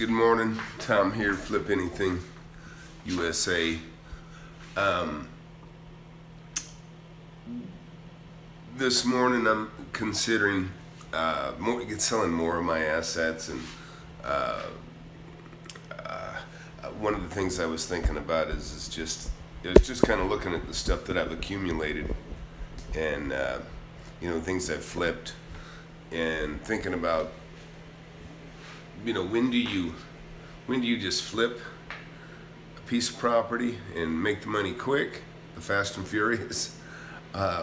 Good morning, Tom here, Flip Anything USA. This morning I'm considering selling more of my assets, and one of the things I was thinking about is just kind of looking at the stuff that I've accumulated, and things I've flipped, and thinking about when do you just flip a piece of property and make the money quick, the fast and furious,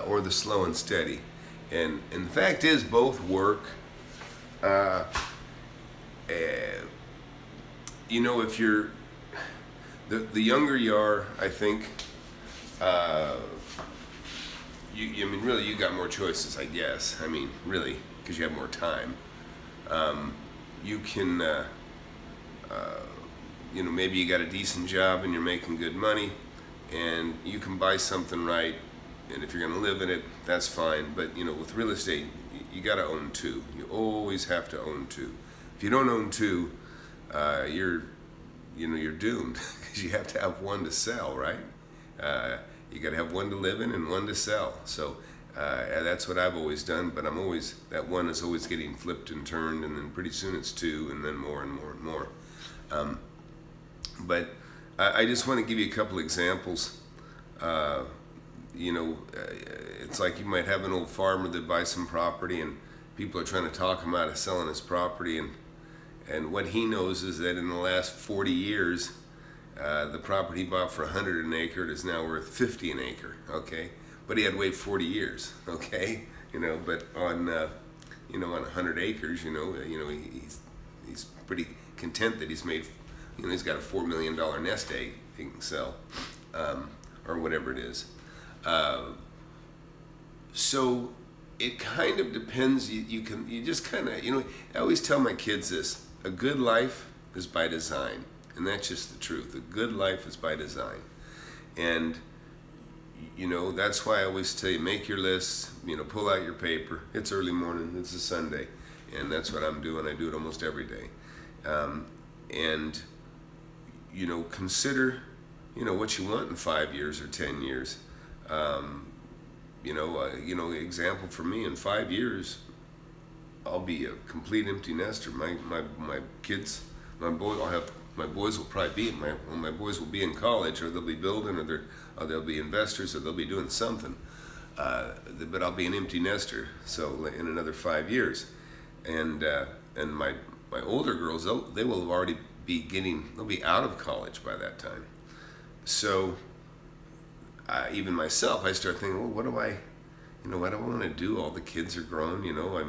or the slow and steady? And the fact is, both work. If you're the younger you are, I think, really you got more choices, I guess. I mean, really, because you have more time. You can, maybe you got a decent job and you're making good money, and you can buy something right, and if you're going to live in it, that's fine. But with real estate, you got to own two. You always have to own two. If you don't own two, you're doomed, because you have to have one to sell, right? You got to have one to live in and one to sell. So that's what I've always done, but that one is always getting flipped and turned, and then pretty soon it's two, and then more and more and more. But I just want to give you a couple examples. It's like you might have an old farmer that buys some property, and people are trying to talk him out of selling his property, and what he knows is that in the last 40 years, the property he bought for 100 an acre is now worth 50 an acre, okay? But he had to wait 40 years, okay? But on 100 acres, he's pretty content that he's made, he's got a $4 million nest egg he can sell, or whatever it is. So it kind of depends. You just kind of, I always tell my kids this: a good life is by design, and that's just the truth. A good life is by design, and that's why I always tell you, make your list, pull out your paper. It's early morning, it's a Sunday, and that's what I'm doing. I do it almost every day. And consider, what you want in 5 years or 10 years. Example for me, in 5 years, I'll be a complete empty nester. My kids, my boys will probably be, my boys will be in college, or they'll be building, or they'll be investors, or they'll be doing something. But I'll be an empty nester. So in another 5 years, and my older girls, they will have already they'll be out of college by that time. So even myself, I start thinking, well, what do I want to do? All the kids are grown, do I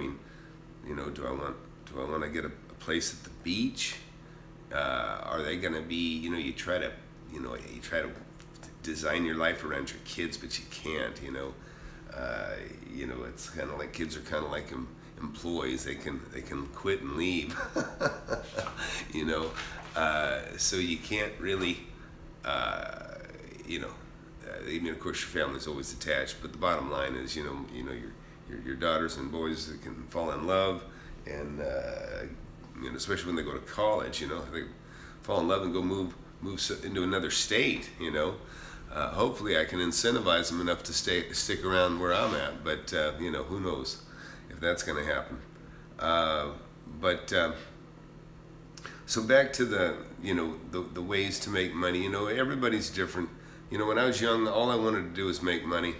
want to get a place at the beach? Are they going to be, you try to design your life around your kids, but you can't, it's kind of like, kids are kind of like employees. They can quit and leave, so you can't really, of course your family's always attached, but the bottom line is, your daughters and boys that can fall in love, and especially when they go to college, they fall in love and go move into another state. Hopefully I can incentivize them enough to stick around where I'm at, but who knows if that's going to happen. So back to the ways to make money. Everybody's different. When I was young, all I wanted to do was make money.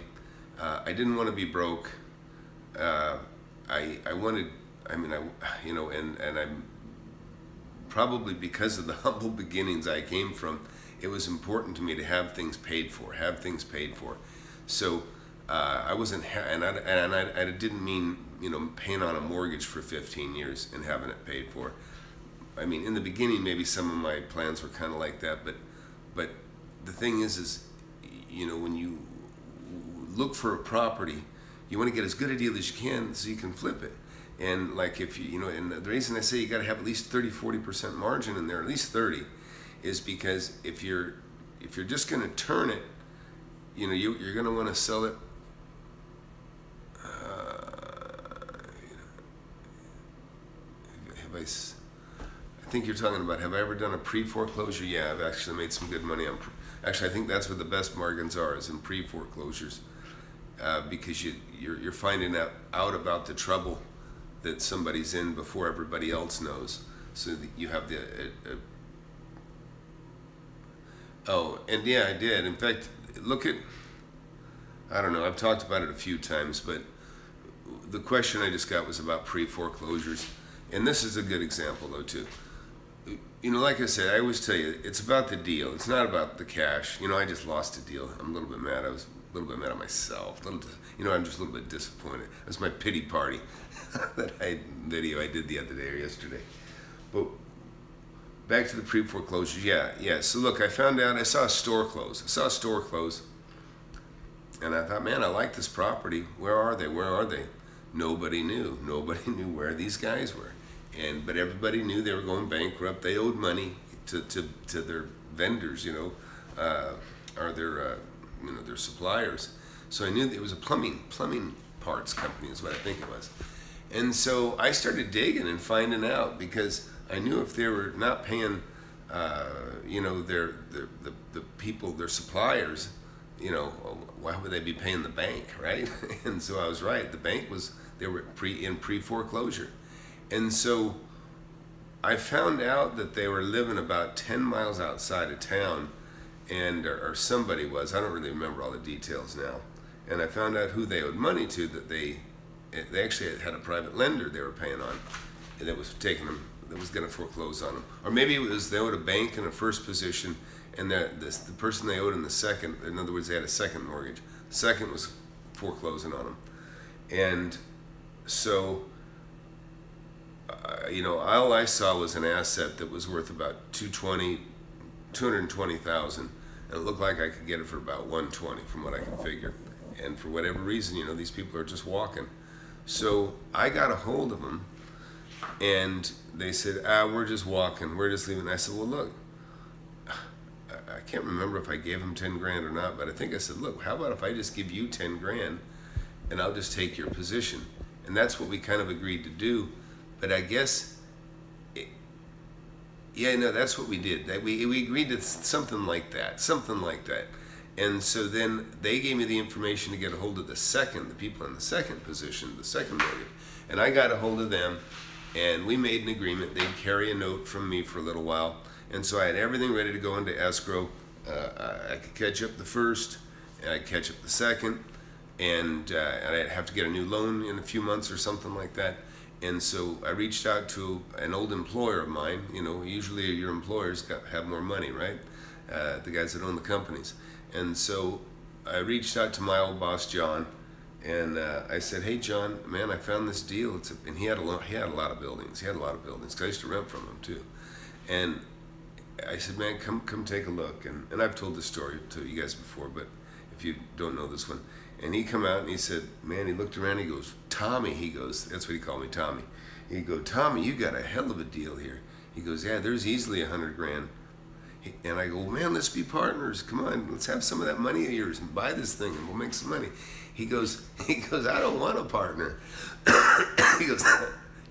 I didn't want to be broke. And I'm probably, because of the humble beginnings I came from, it was important to me to have things paid for. So I wasn't, and I didn't mean paying on a mortgage for 15 years and having it paid for. I mean, in the beginning, maybe some of my plans were kind of like that, but the thing is when you look for a property, you want to get as good a deal as you can so you can flip it. And like, if and the reason I say you got to have at least 30–40% margin in there, at least 30, is because if you're just going to turn it, you're going to want to sell it. think you're talking about, have I ever done a pre-foreclosure? Yeah, I've actually made some good money on. Actually, I think that's where the best bargains are, is in pre-foreclosures, because you're finding out about the trouble that somebody's in before everybody else knows. So that you have the. Oh, and yeah, I did. In fact, look at. I don't know. I've talked about it a few times, but the question I just got was about pre-foreclosures, and this is a good example though too. You know, like I said, I always tell you, it's about the deal. It's not about the cash. You know, I just lost a deal. I'm a little bit mad. I was a little bit mad at myself. You know, I'm just a little bit disappointed. That's my pity party video I did the other day or yesterday. But back to the pre-foreclosures. Yeah. So look, I found out, I saw a store close. And I thought, man, I like this property. Where are they? Nobody knew. Nobody knew where these guys were. But everybody knew they were going bankrupt. They owed money to their vendors, you know, or their their suppliers. So I knew that it was a plumbing parts company is what I think it was. And so I started digging and finding out, because I knew if they were not paying, the people, their suppliers, you know, why would they be paying the bank, right? And so I was right. The bank they were in pre-foreclosure. And so I found out that they were living about 10 miles outside of town, or somebody was. I don't really remember all the details now. And I found out who they owed money to, that they actually had a private lender they were paying on, and that was taking them, that was going to foreclose on them. Or maybe it was they owed a bank in a first position, and the person they owed in the second, in other words, they had a second mortgage. The second was foreclosing on them. And so, you know, all I saw was an asset that was worth about $220,000, and it looked like I could get it for about $120 from what I can figure. And for whatever reason, you know, these people are just walking. So I got a hold of them, and they said, we're just walking, we're just leaving. I said, well, look, I can't remember if I gave them 10 grand or not, but I think I said, look, how about if I just give you 10 grand and I'll just take your position? And that's what we kind of agreed to do. But I guess, that's what we did. We agreed to something like that. And so then they gave me the information to get a hold of the people in the second position, the second mortgage. And I got a hold of them, and we made an agreement. They'd carry a note from me for a little while. And so I had everything ready to go into escrow. I could catch up the first, and I'd catch up the second, and I'd have to get a new loan in a few months or something like that. And so I reached out to an old employer of mine. You know, usually your employers have more money, right? The guys that own the companies. And so I reached out to my old boss, John, and I said, hey, John, man, I found this deal. And he had a lot of buildings. Because I used to rent from him too. And I said, man, come take a look. And I've told this story to you guys before, but if you don't know this one. And he come out and he said, man, he looked around, he goes, Tommy, he goes, that's what he called me, Tommy. He'd go, Tommy, you got a hell of a deal here. He goes, yeah, there's easily 100 grand. And I go, man, let's be partners. Come on, let's have some of that money of yours and buy this thing and we'll make some money. He goes, I don't want a partner. he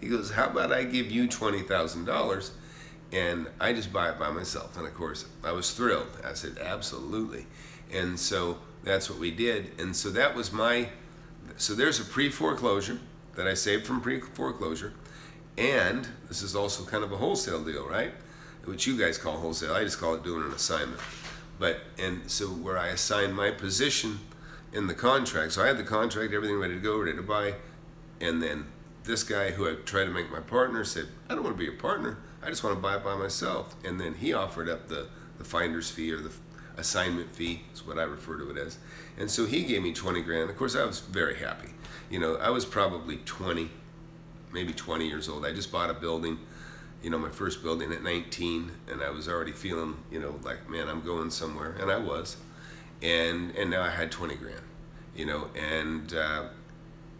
goes, how about I give you $20,000 and I just buy it by myself? And of course, I was thrilled. I said, absolutely. And so that's what we did. And so that was so there's a pre-foreclosure that I saved from pre-foreclosure. And this is also kind of a wholesale deal, right? Which you guys call wholesale. I just call it doing an assignment. And so where I assigned my position in the contract. So I had the contract, everything ready to go, ready to buy. And then this guy who I tried to make my partner said, I don't want to be your partner. I just want to buy it by myself. And then he offered up the finder's fee, or the assignment fee is what I refer to it as. And so he gave me 20 grand. Of course, I was very happy. You know, I was probably 20, maybe 20 years old. I just bought a building, you know, my first building at 19, and I was already feeling, you know, like, man, I'm going somewhere, and I was. And now I had 20 grand, you know, and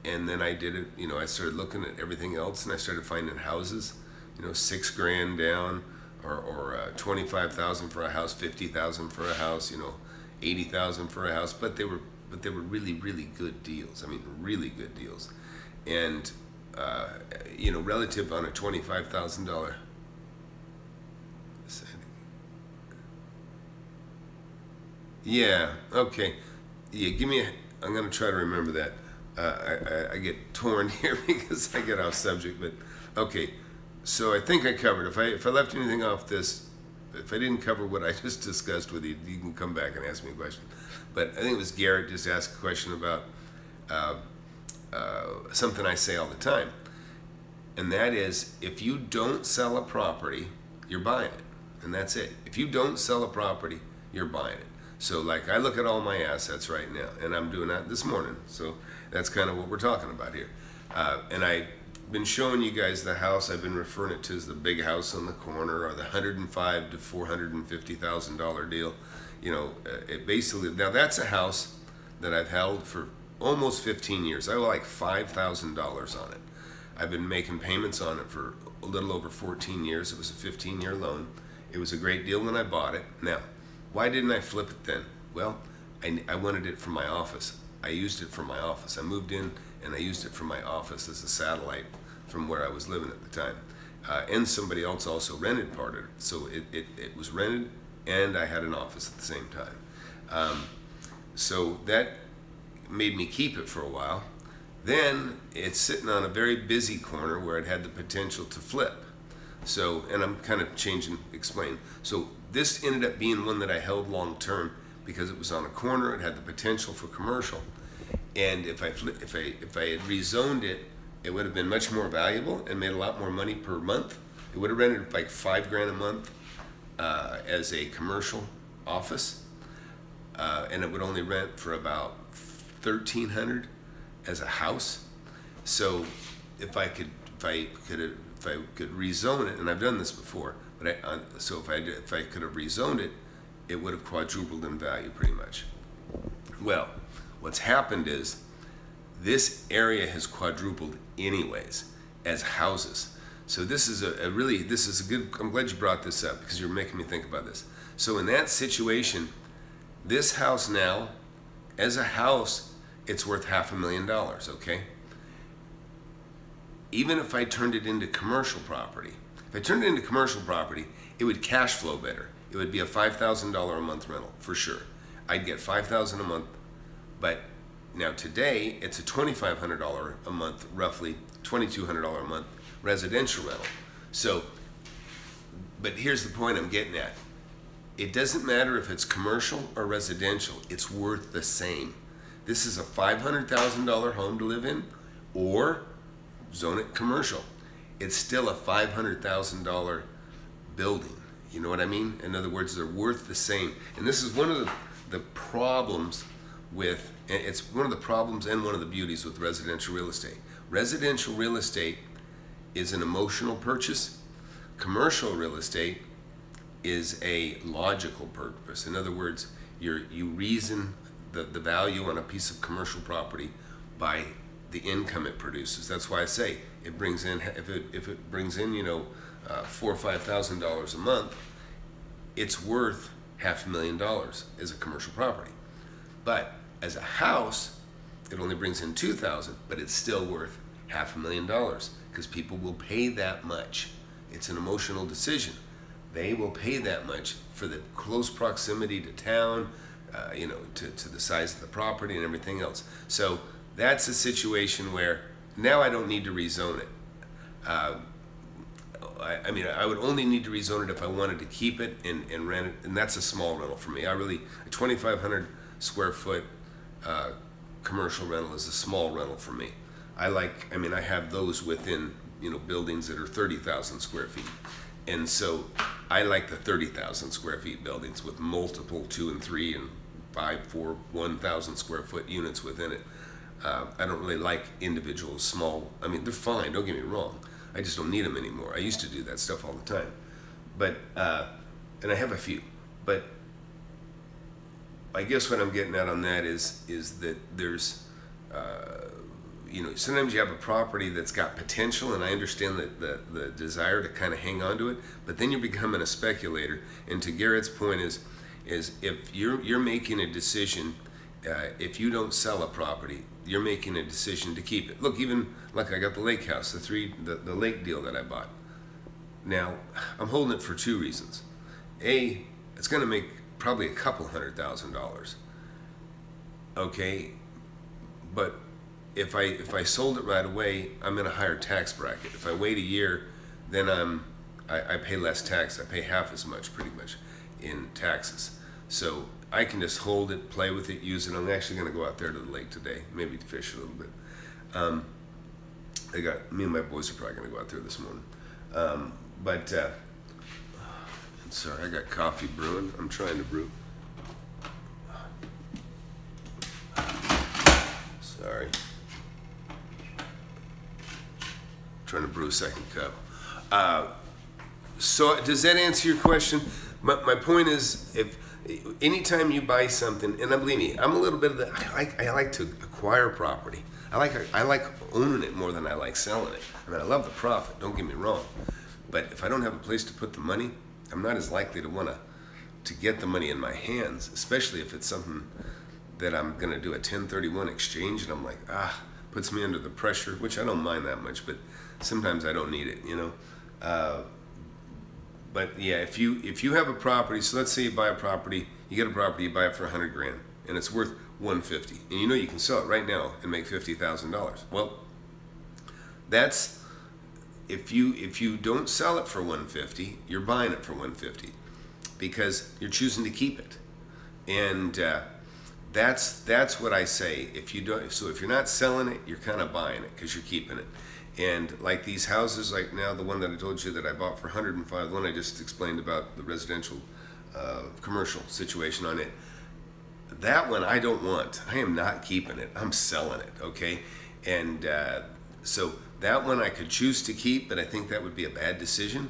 then I did it, you know, I started looking at everything else, and I started finding houses, you know, 6 grand down, or 25,000 for a house, 50,000 for a house, you know, 80,000 for a house, but they were really, really good deals. I mean, really good deals. And you know, relative on a $25,000 Yeah. Okay. Yeah. Give me. I'm gonna try to remember that. I get torn here because I get off subject, but okay. So I think I covered. If I left anything off this, if I didn't cover what I just discussed with you, you can come back and ask me a question. But I think it was Garrett just asked a question about uh, something I say all the time, and that is, if you don't sell a property, you're buying it, and that's it. If you don't sell a property, you're buying it. So like I look at all my assets right now, and I'm doing that this morning. So that's kind of what we're talking about here. And I've been showing you guys the house. I've been referring it to as the big house on the corner, or the $105,000 to $450,000 deal. You know, it basically, now that's a house that I've held for almost 15 years. I owe like $5,000 on it. I've been making payments on it for a little over 14 years. It was a 15-year loan. It was a great deal when I bought it. Now, why didn't I flip it then? Well, I wanted it for my office. I used it for my office. I moved in and I used it for my office as a satellite from where I was living at the time. And somebody else also rented part of it. So it was rented and I had an office at the same time. So that made me keep it for a while. Then it's sitting on a very busy corner where it had the potential to flip. So, and I'm kind of explain. So this ended up being one that I held long term because it was on a corner. It had the potential for commercial, and if I had rezoned it, it would have been much more valuable and made a lot more money per month. It would have rented like $5,000 a month as a commercial office, and it would only rent for about $1,300 as a house. So if I could rezone it, and I've done this before, but so if I could have rezoned it, it would have quadrupled in value pretty much. Well, what's happened is this area has quadrupled anyways as houses. So this is a good, I'm glad you brought this up because you're making me think about this. So in that situation, this house now, as a house, it's worth $500,000, okay? Even if I turned it into commercial property, it would cash flow better. It would be a $5,000 a month rental for sure. I'd get $5,000 a month, but now today it's a $2,500 a month, roughly $2,200 a month residential rental. So, but here's the point I'm getting at. It doesn't matter if it's commercial or residential, it's worth the same. This is a $500,000 home to live in, or zone it commercial. It's still a $500,000 building. You know what I mean? In other words, they're worth the same. And this is one of the problems with, it's one of the problems and one of the beauties with residential real estate. Residential real estate is an emotional purchase. Commercial real estate is a logical purpose. In other words, you reason the value on a piece of commercial property by the income it produces. That's why I say it brings in, if it brings in, you know, $4,000 or $5,000 a month, it's worth $500,000 as a commercial property. But as a house, it only brings in $2,000, but it's still worth $500,000 because people will pay that much. It's an emotional decision. They will pay that much for the close proximity to town, you know, to the size of the property and everything else. So that's a situation where now I don't need to rezone it. I mean, I would only need to rezone it if I wanted to keep it and rent it, and that's a small rental for me. A 2,500 square foot commercial rental is a small rental for me. I have those within, you know, buildings that are 30,000 square feet. And so I like the 30,000 square feet buildings with multiple 2 and 3 and 5, 4, 1,000 square foot units within it. I don't really like individual small, I mean, they're fine, don't get me wrong. I just don't need them anymore. I used to do that stuff all the time. But, and I have a few. But I guess what I'm getting at on that is that there's, you know, sometimes you have a property that's got potential, and I understand the desire to kind of hang on to it, but then you're becoming a speculator. And to Garrett's point is if you're making a decision, if you don't sell a property, you're making a decision to keep it. Look, even like I got the lake house, the lake deal that I bought. Now, I'm holding it for 2 reasons. A, it's going to make probably a couple $100,000. Okay, but if I sold it right away, I'm in a higher tax bracket. If I wait a year, then I pay less tax. I pay half as much, pretty much, in taxes. So I can just hold it, play with it, use it. I'm actually going to go out there to the lake today, maybe to fish a little bit. Me and my boys are probably going to go out there this morning. Sorry, I got coffee brewing. I'm trying to brew. Sorry. Trying to brew a second cup. So does that answer your question? My point is, if anytime you buy something, and believe me, I'm a little bit of the, I like to acquire property. I like owning it more than I like selling it. I mean, I love the profit, don't get me wrong. But if I don't have a place to put the money, I'm not as likely to want to get the money in my hands, especially if it's something that I'm going to do a 1031 exchange, and I'm like, puts me under the pressure, which I don't mind that much, but sometimes I don't need it, you know. But yeah, if you have a property, so let's say you buy a property, you get a property, you buy it for $100 grand, and it's worth $150, and you know you can sell it right now and make $50,000. Well, that's if you don't sell it for $150, you're buying it for $150 because you're choosing to keep it, and that's what I say. If you don't, so if you're not selling it, you're kind of buying it because you're keeping it. And like these houses, like now the one that I told you that I bought for $105, the one I just explained about the residential commercial situation on it, that one I don't want. I am not keeping it. I'm selling it, okay? And so that one I could choose to keep, but I think that would be a bad decision.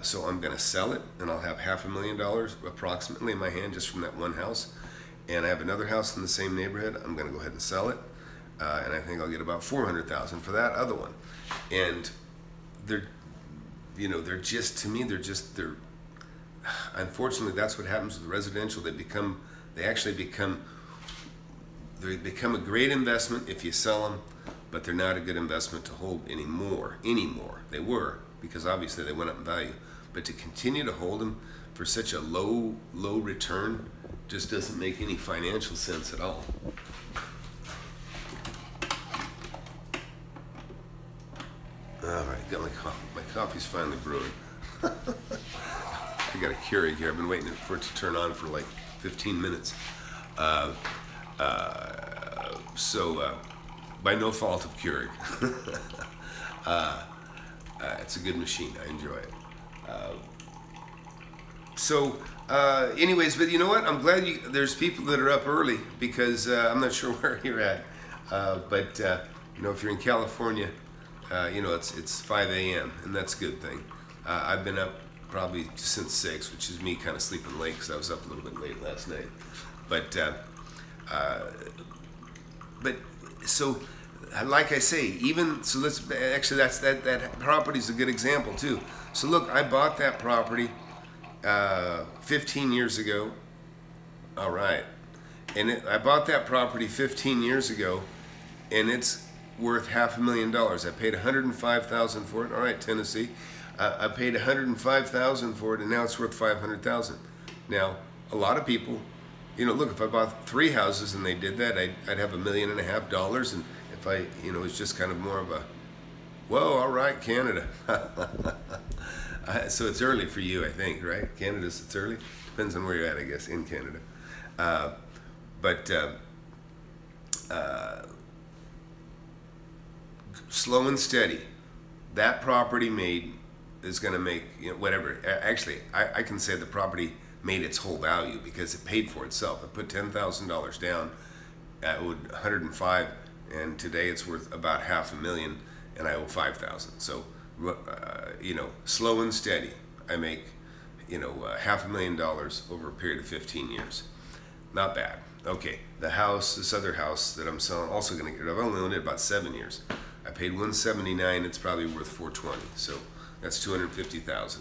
So I'm going to sell it, and I'll have $500,000 approximately in my hand just from that one house. And I have another house in the same neighborhood. I'm going to go ahead and sell it. And I think I'll get about $400,000 for that other one. And they're just, to me, they're unfortunately, that's what happens with residential. They become a great investment if you sell them, but they're not a good investment to hold anymore. They were, because obviously they went up in value. But to continue to hold them for such a low return just doesn't make any financial sense at all. All right, got my coffee. My coffee's finally brewing. I got a Keurig here. I've been waiting for it to turn on for like 15 minutes. By no fault of Keurig. It's a good machine. I enjoy it. Anyways, but you know what? I'm glad there's people that are up early because I'm not sure where you're at. But if you're in California, it's 5 a.m. and that's a good thing. I've been up probably since 6, which is me kind of sleeping late because I was up a little bit late last night. But so like I say, that property's a good example too. So look, I bought that property 15 years ago. All right, and I bought that property 15 years ago, and it's worth $500,000. I paid $105,000 for it. All right, Tennessee, I paid $105,000 for it, and now it's worth $500,000. Now, a lot of people, look, if I bought 3 houses and they did that, I'd have $1.5 million, and if I, it's just kind of more of a, whoa, all right, Canada. So it's early for you, I think, right? Canada's, it's early. Depends on where you're at, I guess, in Canada. Slow and steady. That property is going to make, whatever. Actually, I can say the property made its whole value because it paid for itself. I put $10,000 down. I owed $105,000, and today it's worth about $500,000, and I owe $5,000. So, slow and steady. I make, $500,000 over a period of 15 years. Not bad. Okay, this other house that I'm selling, also going to get rid of. I've only owned it about 7 years. I paid $179. It's probably worth $420. So that's $250,000,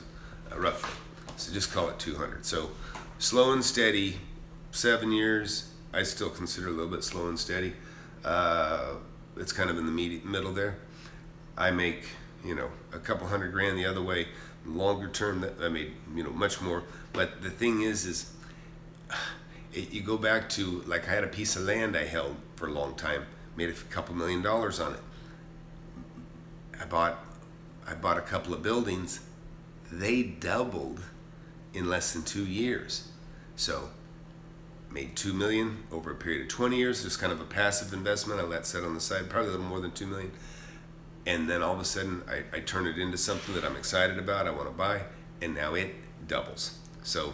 roughly. So just call it 200. So slow and steady, 7 years. I still consider a little bit slow and steady. It's kind of in the middle there. I make, a couple $100,000 the other way. Longer term, I made, much more. But the thing is you go back to, like, I had a piece of land I held for a long time, made a couple $1,000,000 on it. I bought a couple of buildings. They doubled in less than 2 years. So made $2 million over a period of 20 years, just kind of a passive investment. I let set on the side, probably a little more than $2 million. And then all of a sudden I turn it into something that I'm excited about, I want to buy, and now it doubles. So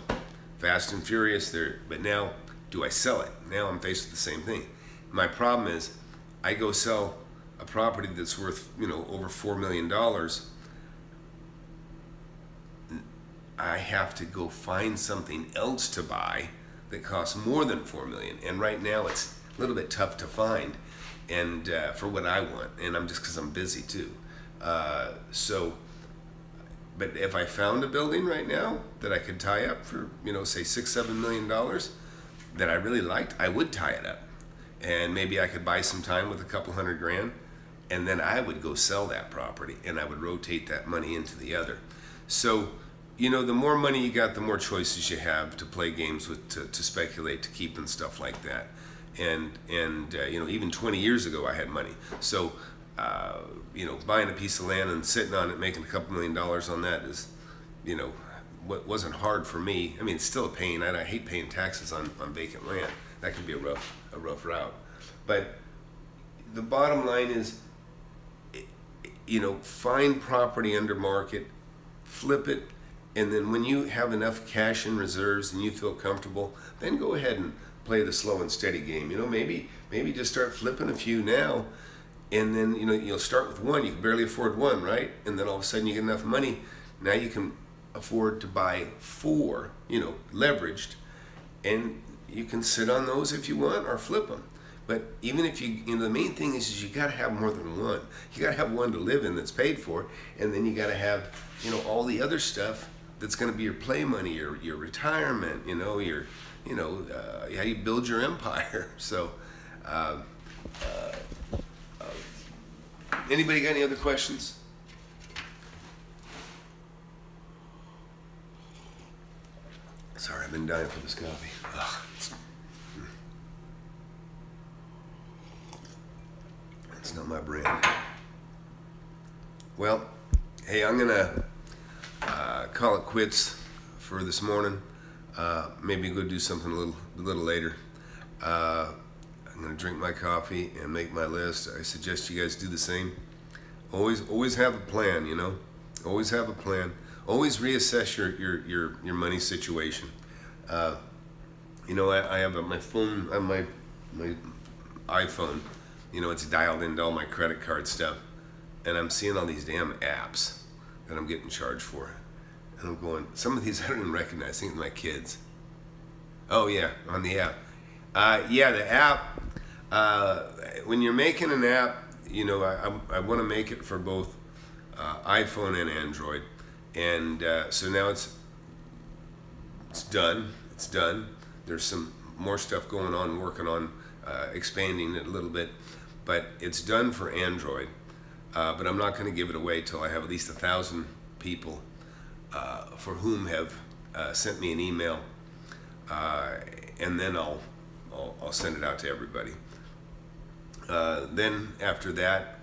fast and furious there. But now, do I sell it? Now I'm faced with the same thing. My problem is, I go sell a property that's worth, over $4 million. I have to go find something else to buy that costs more than $4 million, and right now it's a little bit tough to find, and for what I want, and I'm just because I'm busy too. But if I found a building right now that I could tie up for, say $6-7 million that I really liked, I would tie it up, and maybe I could buy some time with a couple $100,000, and then I would go sell that property, and I would rotate that money into the other. So, the more money you got, the more choices you have to play games with, to speculate, to keep and stuff like that. And even 20 years ago I had money. So, buying a piece of land and sitting on it, making a couple $1,000,000 on that is, what wasn't hard for me. I mean, it's still a pain. I hate paying taxes on vacant land. That can be a rough route. But the bottom line is, find property under market, flip it, and then when you have enough cash in reserves and you feel comfortable, then go ahead and play the slow and steady game. Maybe just start flipping a few now, and then you'll start with one. You can barely afford one, right? And then all of a sudden you get enough money. Now you can afford to buy 4, leveraged, and you can sit on those if you want or flip them. But even if the main thing is you got to have more than one. You got to have one to live in that's paid for, and then you got to have all the other stuff that's going to be your play money, your retirement, how you build your empire. So, anybody got any other questions? Sorry, I've been dying for this coffee. It's not my brand. Well, hey, I'm gonna call it quits for this morning. Maybe go do something a little later. I'm gonna drink my coffee and make my list. I suggest you guys do the same. Always have a plan. Always have a plan. Always reassess your money situation. I have my phone on my iPhone. It's dialed into all my credit card stuff, and I'm seeing all these damn apps that I'm getting charged for. And I'm going, some of these I don't even recognize. I think my kids. Oh yeah, on the app. Yeah, the app. When you're making an app, I want to make it for both iPhone and Android. And so now it's done. It's done. There's some more stuff going on, working on expanding it a little bit. But it's done for Android. But I'm not going to give it away till I have at least 1,000 people for whom have sent me an email, and then I'll send it out to everybody. Then after that,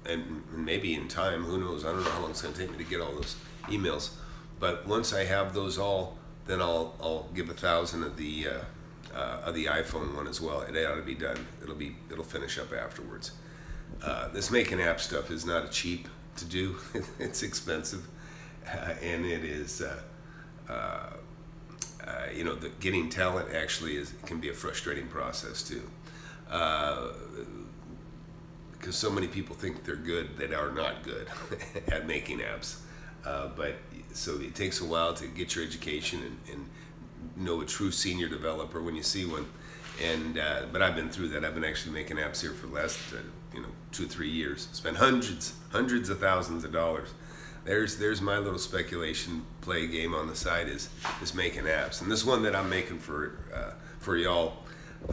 and maybe in time, who knows? I don't know how long it's going to take me to get all those emails. But once I have those all, then I'll give 1,000 of the iPhone one as well. It ought to be done. It'll finish up afterwards. This making app stuff is not cheap to do. It's expensive, and it is. Getting talent actually can be a frustrating process too, because so many people think they're good that are not good at making apps. But so it takes a while to get your education and know a true senior developer when you see one. And but I've been through that. I've been actually making apps here for the last 2 or 3 years. Spent hundreds of thousands of dollars. There's my little speculation play game on the side is making apps. And this one that I'm making for y'all,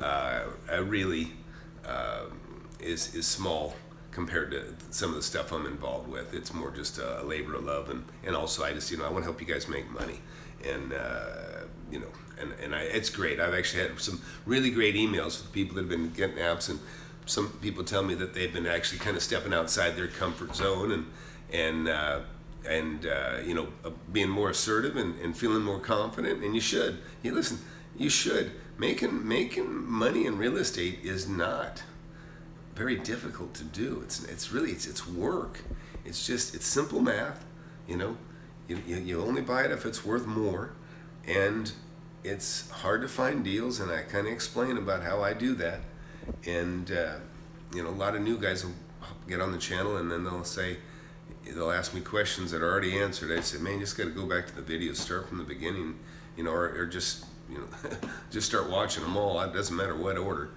I really is small compared to some of the stuff I'm involved with. It's more just a labor of love, and also I just I want to help you guys make money. and you know, it's great. I've actually had some really great emails with people that have been getting apps, and some people tell me that they've been actually kind of stepping outside their comfort zone and you know, being more assertive and feeling more confident. And you should. You listen. You should. Making money in real estate is not very difficult to do. It's really work. It's simple math. You know, you only buy it if it's worth more, and it's hard to find deals. And I kind of explain about how I do that. And you know, a lot of new guys will get on the channel, and then they'll ask me questions that are already answered. I say, man, you just got to go back to the video, start from the beginning, you know, or just, you know, just start watching them all. It doesn't matter what order.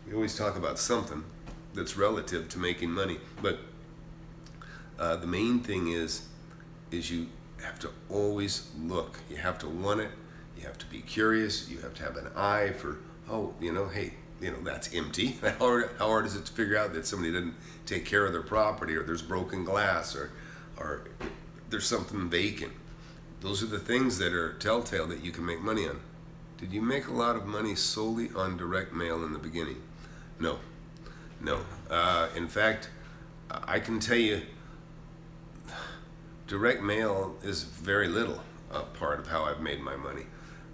We always talk about something that's relative to making money, but the main thing is you have to always look. You have to want it. You have to be curious. You have to have an eye for, oh, you know, hey, you know, that's empty. How hard is it to figure out that somebody didn't take care of their property, or there's broken glass, or there's something vacant? Those are the things that are telltale that you can make money on. Did you make a lot of money solely on direct mail in the beginning? No. In fact, I can tell you, direct mail is very little part of how I've made my money.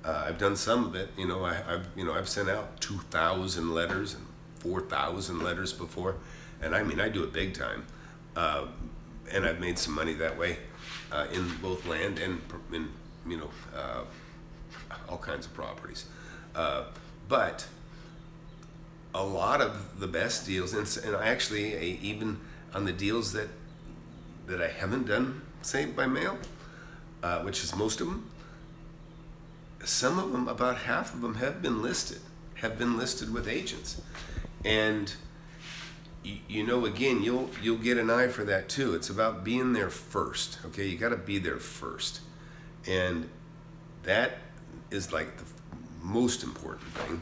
I've done some of it. You know, I've sent out 2,000 letters and 4,000 letters before, and I mean, I do it big time, and I've made some money that way in both land and in, you know, all kinds of properties. But a lot of the best deals, and I actually even on the deals that I haven't done, say by mail, which is most of them. Some of them, about half of them, have been listed with agents, and you know, again, you'll get an eye for that too. It's about being there first. Okay, you got to be there first, and that is like the most important thing.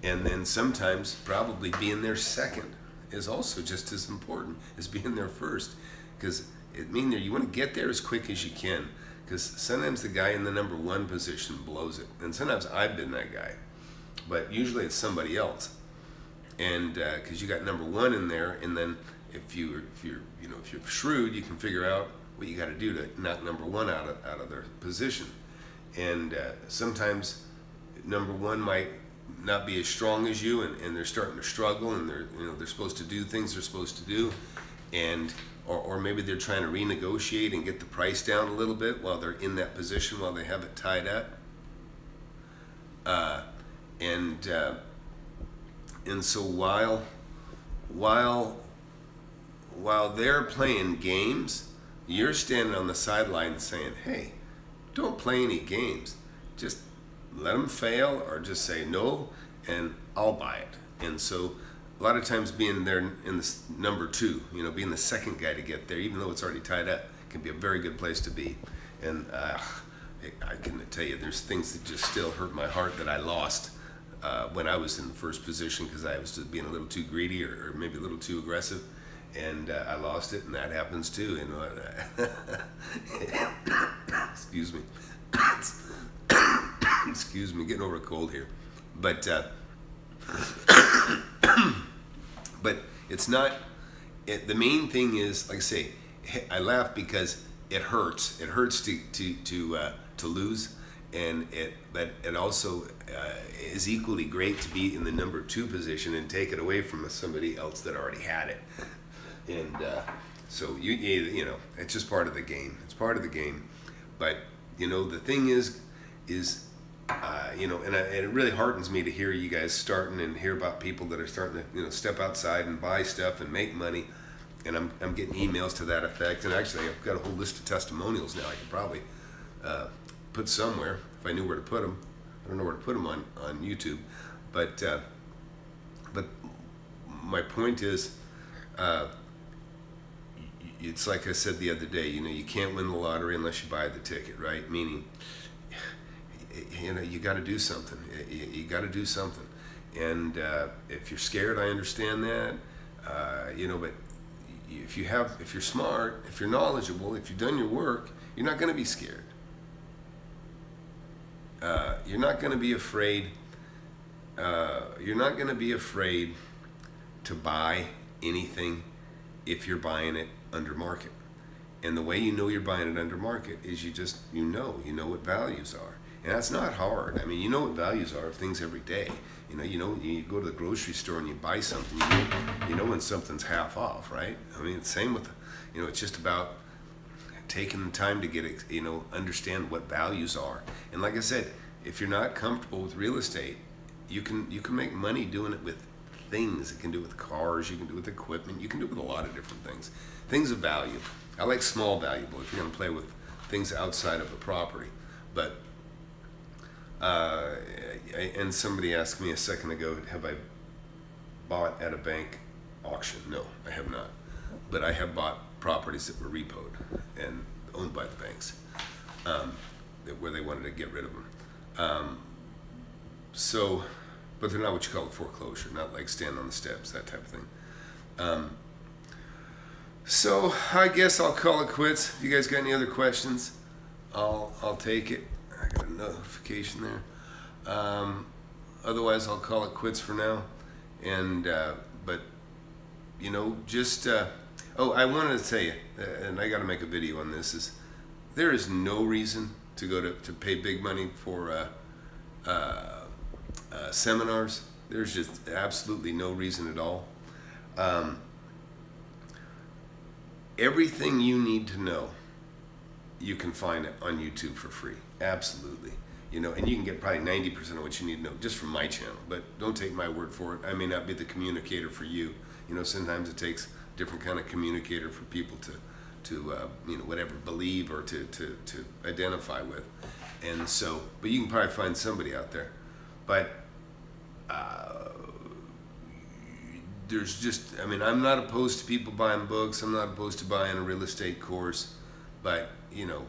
And then sometimes probably being there second is also just as important as being there first, because it means you want to get there as quick as you can. Because sometimes the guy in the number one position blows it, and sometimes I've been that guy, but usually it's somebody else. And because you got number one in there, and then if you're shrewd, you can figure out what you got to do to knock number one out of their position. And sometimes number one might not be as strong as you, and they're starting to struggle, and they're supposed to do things they're supposed to do, and or maybe they're trying to renegotiate and get the price down a little bit while they're in that position, while they have it tied up. And so while they're playing games, you're standing on the sideline saying, hey, don't play any games. Just let them fail, or just say no, and I'll buy it. And so a lot of times being there in the number two, you know, being the second guy to get there, even though it's already tied up, can be a very good place to be. And I can tell you, there's things that just still hurt my heart that I lost when I was in the first position, because I was just being a little too greedy, or maybe a little too aggressive, and I lost it, and that happens too. You know, excuse me, excuse me, getting over a cold here, but. But it's not. The main thing is, like I say, I laugh because it hurts. It hurts to lose, but it also is equally great to be in the number two position and take it away from somebody else that already had it. And so you know, it's just part of the game. It's part of the game. But you know, the thing is. You know, and it really heartens me to hear you guys starting and hear about people that are starting to, you know, step outside and buy stuff and make money. And I'm getting emails to that effect. And actually, I've got a whole list of testimonials now. I could probably put somewhere if I knew where to put them. I don't know where to put them on YouTube, but my point is, it's like I said the other day. You know, you can't win the lottery unless you buy the ticket, right? Meaning, you know, you got to do something. You got to do something. And if you're scared, I understand that. You know, but if you're smart, if you're knowledgeable, if you've done your work, you're not going to be scared. you're not going to be afraid. You're not going to be afraid to buy anything if you're buying it under market. And the way you know you're buying it under market is you know what values are. And that's not hard. I mean, you know what values are of things every day. You know when you go to the grocery store and you buy something, you know when something's half off, right? I mean, it's the same with, it's just about taking the time to get, understand what values are. And like I said, if you're not comfortable with real estate, you can make money doing it with things. You can do it with cars, you can do it with equipment, you can do it with a lot of different things. Things of value. I like small valuable if you're going to play with things outside of a property. But and somebody asked me a second ago, have I bought at a bank auction? No, I have not. But I have bought properties that were repoed and owned by the banks, where they wanted to get rid of them. But they're not what you call a foreclosure, not like stand on the steps, that type of thing. So I guess I'll call it quits. If you guys got any other questions, I'll take it. I got a notification there. Otherwise, I'll call it quits for now. And but just I wanted to tell you, and I got to make a video on this. Is there is no reason to go to pay big money for seminars. There's just absolutely no reason at all. Everything you need to know, you can find it on YouTube for free. Absolutely. And you can get probably 90% of what you need to know just from my channel. But don't take my word for it. I may not be the communicator for you. Sometimes it takes a different kind of communicator for people to whatever, believe or to identify with. And so, but you can probably find somebody out there. But there's just, I'm not opposed to people buying books. I'm not opposed to buying a real estate course. But,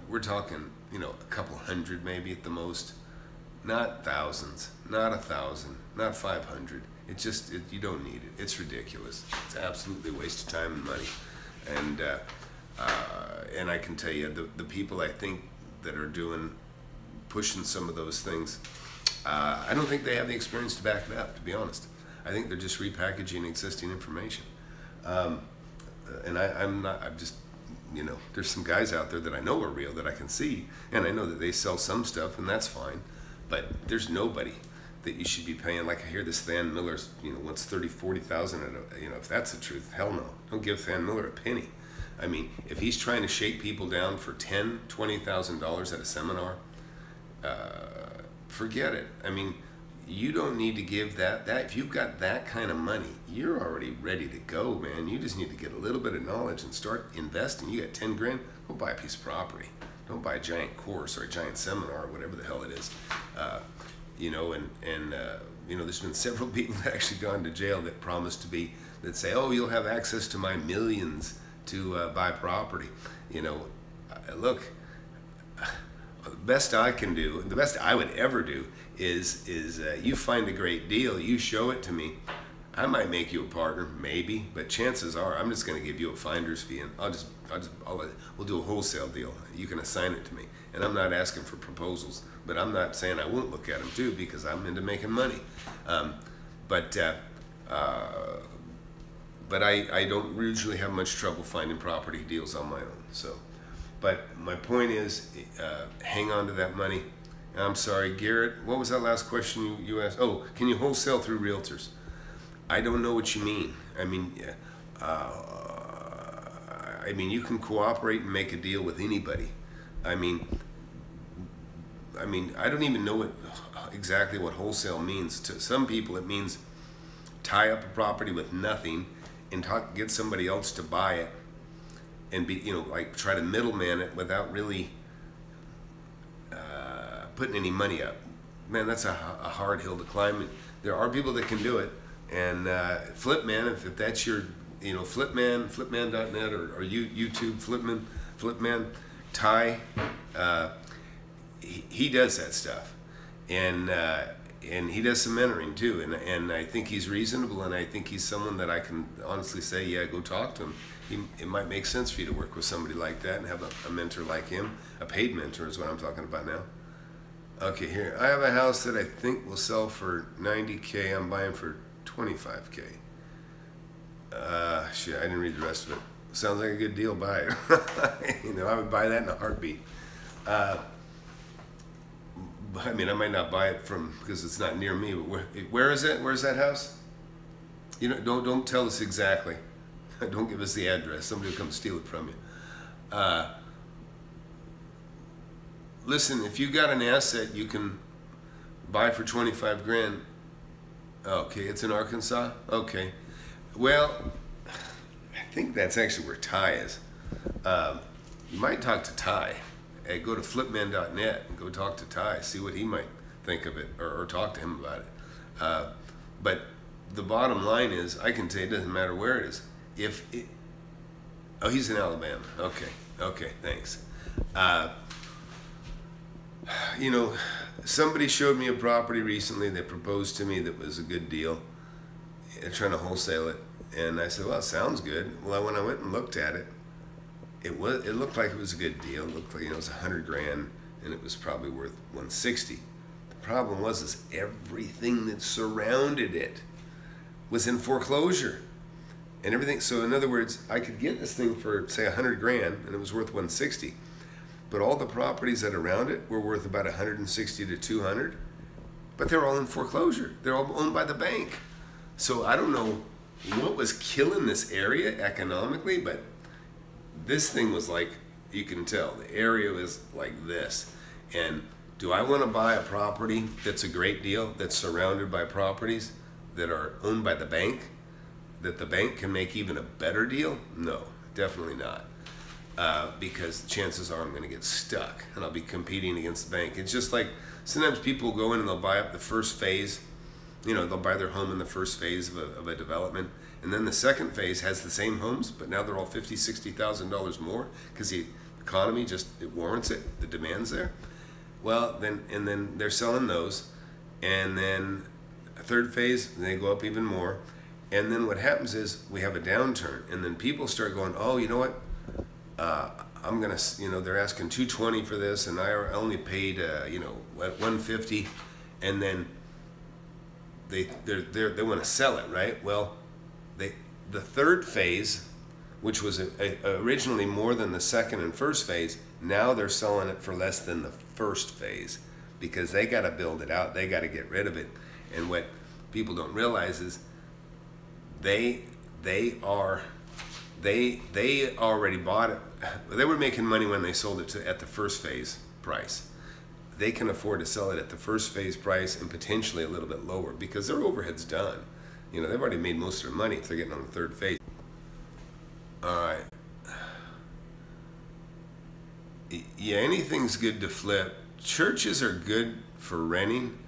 we're talking, a couple hundred maybe at the most. Not thousands, not 1,000, not 500. It's just, you don't need it. It's ridiculous. It's absolutely a waste of time and money. And I can tell you, the people I think that are pushing some of those things, I don't think they have the experience to back it up, to be honest. I think they're just repackaging existing information. And I'm just, there's some guys out there that I know are real that I can see, and I know that they sell some stuff, and that's fine. But there's nobody that you should be paying. Like I hear this Van Miller's, wants 30,000-40,000. If that's the truth, hell no. Don't give Van Miller a penny. If he's trying to shake people down for $10,000-$20,000 at a seminar, forget it. You don't need to give that. If you've got that kind of money, you're already ready to go, man. You just need to get a little bit of knowledge and start investing. You got 10 grand, go buy a piece of property. Don't buy a giant course or a giant seminar or whatever the hell it is. There's been several people that actually gone to jail that say, oh, you'll have access to my millions to buy property. Look, the best I can do, the best I would ever do is you find a great deal, you show it to me. I might make you a partner, maybe, but chances are I'm just going to give you a finder's fee, and we'll do a wholesale deal. You can assign it to me, and I'm not asking for proposals, but I'm not saying I won't look at them too, because I'm into making money. But I don't usually have much trouble finding property deals on my own. So, but my point is, hang on to that money. I'm sorry, Garrett, what was that last question you asked? Oh, can you wholesale through realtors? I don't know what you mean. You can cooperate and make a deal with anybody. I don't even know exactly what wholesale means. To some people, it means tie up a property with nothing and get somebody else to buy it, and try to middleman it without really putting any money up. Man, that's a hard hill to climb. There are people that can do it. And Flipman, if that's your, flipman.net or YouTube, Flipman, Ty, he does that stuff. And he does some mentoring too. And I think he's reasonable, and I think he's someone that I can honestly say, yeah, go talk to him. It might make sense for you to work with somebody like that and have a mentor like him. A paid mentor is what I'm talking about now. Okay, here. I have a house that I think will sell for $90K. I'm buying for $25K. Shit, I didn't read the rest of it. Sounds like a good deal. Buy it. I would buy that in a heartbeat. I mean, I might not buy it because it's not near me. But where is it? Where's that house? Don't tell us exactly. Don't give us the address. Somebody will come steal it from you. Listen, if you got an asset you can buy for 25 grand. Okay, it's in Arkansas. Okay, well, I think that's actually where Ty is. You might talk to Ty. Hey, go to FlipMan.net and go talk to Ty. See what he might think of it, or talk to him about it. But the bottom line is, I can tell you, it doesn't matter where it is. Oh, he's in Alabama. Okay, thanks. Somebody showed me a property recently. They proposed to me that was a good deal. They're trying to wholesale it, and I said, "Well, it sounds good." Well, when I went and looked at it, it looked like it was a good deal. It looked like it was 100 grand, and it was probably worth 160. The problem was everything that surrounded it was in foreclosure, and everything. So in other words, I could get this thing for say 100 grand, and it was worth 160. But all the properties that are around it were worth about 160 to 200, but they're all in foreclosure. They're all owned by the bank. So I don't know what was killing this area economically, but this thing was like, you can tell, the area was like this. And do I want to buy a property that's a great deal, that's surrounded by properties that are owned by the bank, that the bank can make even a better deal? No, definitely not. Because chances are I'm going to get stuck and I'll be competing against the bank. It's just like sometimes people go in and they'll buy up the first phase. They'll buy their home in the first phase of a development, and then the second phase has the same homes, but now they're all $50,000, $60,000 more because the economy it warrants it. The demand's there. Well, then they're selling those, and then a third phase, they go up even more, and then what happens is we have a downturn, and then people start going, oh, you know what? I'm gonna, they're asking $220 for this, and I only paid, $150, and then they want to sell it, right? Well, the third phase, which was originally more than the second and first phase, now they're selling it for less than the first phase because they got to build it out, they got to get rid of it, and what people don't realize is they already bought it. They were making money when they sold it at the first phase price. They can afford to sell it at the first phase price and potentially a little bit lower because their overhead's done. They've already made most of their money if they're getting on the third phase. All right. Yeah, anything's good to flip. Churches are good for renting.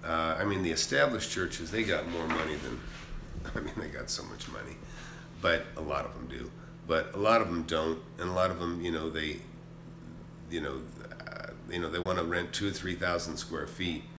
The established churches, they got more money than, they got so much money. But a lot of them do. But a lot of them don't, and a lot of them, they want to rent 2,000 or 3,000 square feet.